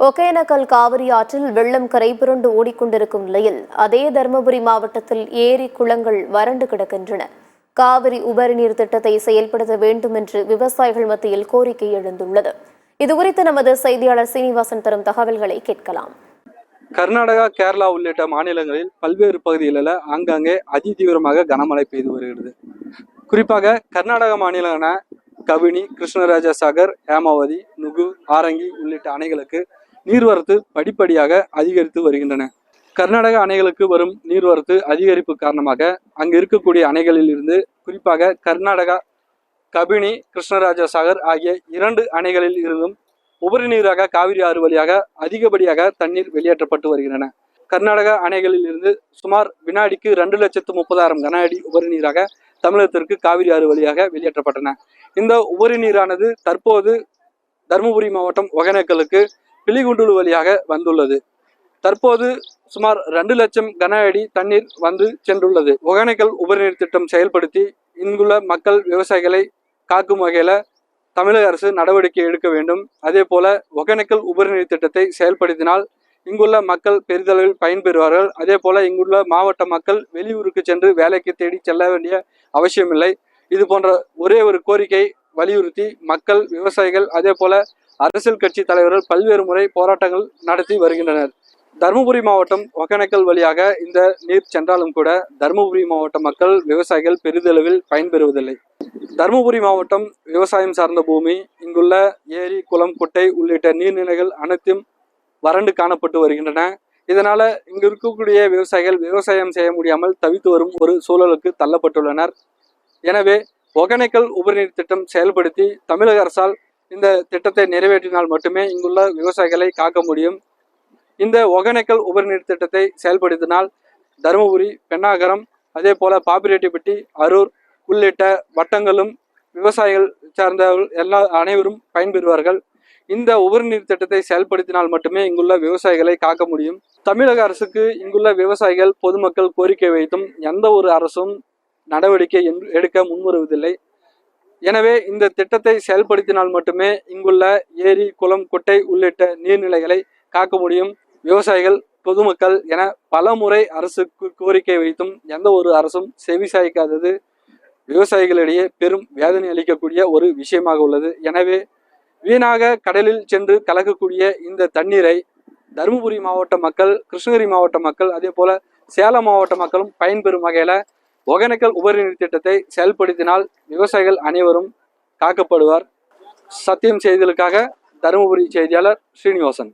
ஒகேனக்கல் காவிரி ஆற்றில் வெள்ளம் கரைபுரண்டு ஓடிக்கொண்டிருக்கும் நிலையில் அதே தருமபுரி மாவட்டத்தில் ஏரி குளங்கள் வறண்டு கிடக்கின்றன. காவிரி உபரிநீர் திட்டத்தை செயல்படுத்த வேண்டும் என்று விவசாயிகள் மத்தியில் கோரிக்கை எழுந்துள்ளது. இதுகுறித்து நமது செய்தியாளர் சீனிவாசன் தரும் தகவல்களை கேட்கலாம். கர்நாடகா, கேரளா உள்ளிட்ட மாநிலங்களில் பல்வேறு பகுதிகளில் ஆங்காங்கே அதிதீவிரமாக கனமழை பெய்து வருகிறது. குறிப்பாக கர்நாடக மாநிலமான கபினி, கிருஷ்ணராஜ சாகர், ஹேமாவதி, நுகு, ஆரங்கி உள்ளிட்ட அணைகளுக்கு நீர்வரத்து படிப்படியாக அதிகரித்து வருகின்றன. கர்நாடக அணைகளுக்கு வரும் நீர்வரத்து அதிகரிப்பு காரணமாக அங்கு இருக்கக்கூடிய அணைகளில் இருந்து குறிப்பாக கர்நாடகா கபினி, கிருஷ்ணராஜ சாகர் ஆகிய 2 அணைகளில் இருந்தும் உபரி நீராக காவிரி ஆறு வழியாக அதிகப்படியாக தண்ணீர் வெளியேற்றப்பட்டு வருகின்றன. கர்நாடக அணைகளில் இருந்து சுமார் வினாடிக்கு 2,30,000 கன அடி உபரி நீராக தமிழகத்திற்கு காவிரி ஆறு வழியாக வெளியேற்றப்பட்டன. இந்த உபரி நீரானது தற்போது தருமபுரி மாவட்டம் ஒகேனக்கலுக்கு பிலிகுண்டுலு வழியாக வந்துள்ளது. தற்போது சுமார் 2 லட்சம் கன அடி தண்ணீர் வந்து சென்றுள்ளது. ஒகேனக்கல் உபரிநீர் திட்டம் செயல்படுத்தி இங்குள்ள மக்கள், விவசாயிகளை காக்கும் வகையில தமிழக அரசு நடவடிக்கை எடுக்க வேண்டும். அதே போல ஒகேனக்கல் உபரிநீர் திட்டத்தை செயல்படுத்தினால் இங்குள்ள மக்கள் பெரிதளவில் பயன்பெறுவார்கள். அதே போல இங்குள்ள மாவட்ட மக்கள் வெளியூருக்கு சென்று வேலைக்கு தேடி செல்ல வேண்டிய அவசியமில்லை. இது போன்ற ஒரே ஒரு கோரிக்கை வலியுறுத்தி மக்கள், விவசாயிகள், அதே போல அரசியல் கட்சி தலைவர்கள் பல்வேறு முறை போராட்டங்கள் நடத்தி வருகின்றனர். தருமபுரி மாவட்டம் ஒகேனக்கல் வழியாக இந்த நீர் சென்றாலும் கூட தருமபுரி மாவட்ட மக்கள், விவசாயிகள் பெரிதளவில் பயன்பெறுவதில்லை. தருமபுரி மாவட்டம் விவசாயம் சார்ந்த பூமி. இங்குள்ள ஏரி, குளம், குட்டை உள்ளிட்ட நீர்நிலைகள் அனைத்தும் வறண்டு காணப்பட்டு வருகின்றன. இதனால இங்கு இருக்கக்கூடிய விவசாயிகள் விவசாயம் செய்ய முடியாமல் தவித்து வரும் ஒரு சூழலுக்கு தள்ளப்பட்டுள்ளனர். எனவே ஒகேனக்கல் உபரிநீர் திட்டம் செயல்படுத்தி தமிழக அரசால் இந்த திட்டத்தை நிறைவேற்றினால் மட்டுமே இங்குள்ள விவசாயிகளை காக்க முடியும். இந்த ஒகேனக்கல் உபரிநீர் திட்டத்தை செயல்படுத்தினால் தருமபுரி, பென்னாகரம், அதே போல பாப்பிரெட்டிப்பட்டி, அரூர் உள்ளிட்ட வட்டங்களும் விவசாயிகள் சார்ந்த அனைவரும் பயன்பெறுவார்கள். இந்த உபரிநீர் திட்டத்தை செயல்படுத்தினால் மட்டுமே இங்குள்ள விவசாயிகளை காக்க முடியும். தமிழக அரசுக்கு இங்குள்ள விவசாயிகள், பொதுமக்கள் கோரிக்கை வைத்தும் எந்த ஒரு அரசும் நடவடிக்கை எடுக்க முன்வருவதில்லை. எனவே இந்த திட்டத்தை செயல்படுத்தினால் மட்டுமே இங்குள்ள ஏரி, குளம், குட்டை உள்ளிட்ட நீர்நிலைகளை காக்க முடியும். விவசாயிகள், பொதுமக்கள் என பல முறை அரசுக்கு கோரிக்கை வைத்தும் எந்த ஒரு அரசும் செவிசாய்க்காதது விவசாயிகளிடையே பெரும் வேதனை அளிக்கக்கூடிய ஒரு விஷயமாக உள்ளது. எனவே வீணாக கடலில் சென்று கலக்கக்கூடிய இந்த தண்ணீரை தருமபுரி மாவட்ட மக்கள், கிருஷ்ணகிரி மாவட்ட மக்கள், அதே போல சேலம் மாவட்ட மக்களும் பயன்பெறும் வகையில ஒகேனக்கல் உபரிநீர் திட்டத்தை செயல்படுத்தினால் விவசாயிகள் அனைவரும் காக்கப்படுவார். சத்தியம் செய்திகளுக்காக தருமபுரி செய்தியாளர் ஸ்ரீனிவாசன்.